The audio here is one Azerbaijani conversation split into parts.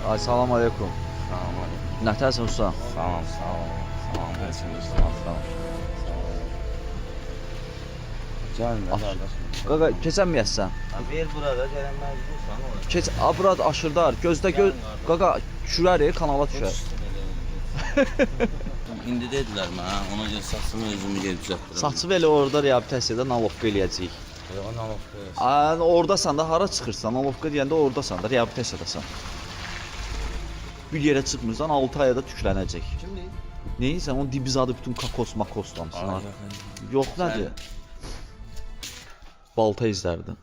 Ay, salam aleykum. Salam aleyküm. Nətərsən usta? Sağ ol, sağ ol. Salam aleyküm. Sağ ol. Can, ne kardeşim? Qaqa, keçənməyəsən. Ver burada, gələn məcbursan oraya. Keç, abrad aşırdar. Gözdə göz. Qaqa, düşürərik, kanala düşər. İndi dedilər mənə, ona görə saçımı özümü geri düzəltdirəm. Saçı belə orada reabilitasiyada nalovka eləyəcəyik. Yox, nalovka. Oradasan da, hara çıxırsan, nalovka deyəndə oradasan da, reabilitasiyadasan. Bir yerə çıxmırsan, 6 ayda tüklənəcək. Kimdir? Neysən, onun dibizadı bütün kakos makoslamsın. Yox, nədir? Balta izlərdim.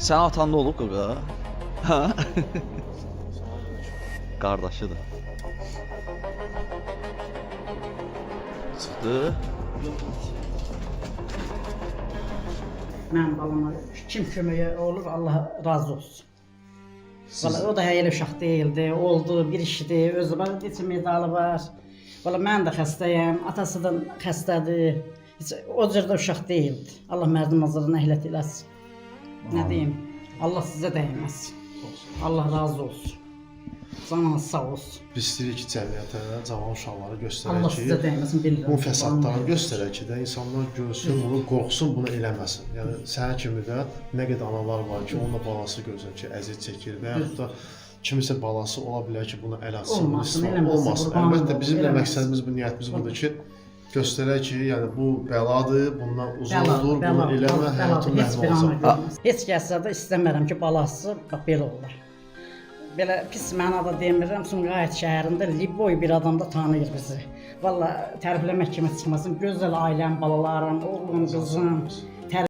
Sən atan nə olub qaqa? Hə? Qardaşıdır. Çıxdı. Mənim balama kim köməyə olur, Allah razı olsun. Valla o da elə uşaq deyildi, oldu, bir işdir, özü var, neçə medalı var. Valla mən də xəstəyəm, atası da xəstədir. Heç o cürdə uşaq deyildi. Allah mərdim azalığına əhlət eləsin. Nə deyim? Allah sizə dəyməsin. Allah razı olsun. Canınız sağ olsun. Biz istəyirik ki, cəmiyyətə, cavan uşaqlara Allah göstərək sizə ki, dəyməsin, bilirəm. bu fəsadları göstərək ki, də insanlar görsün, bunu qorxsun, bunu eləməsin. Yəni sənə kimi də nə qədər analar var ki, onunla balası görsən ki, əziyyət çəkir və yaxud da kimisə balası ola bilər ki, bunu əl atsın, bunu Olmasın, istismar eləməsin, olmasın. qurban Əlbəttə olum, bizim də eləməsin. məqsədimiz, bu niyyətimiz budur ki, göstərək ki, yəni bu bəladır, bundan uzaq dur, bunu eləmə, həyatın məhv olacaq. Heç kəsə də istəmirəm ki, balası bax belə olar. Belə pis mənada demirəm, Sumqayıt şəhərində Liboy bir adam da tanıyır bizi. Valla tərifləmək kimi çıxmasın, gözəl ailəm, balalarım, oğlum, qızım.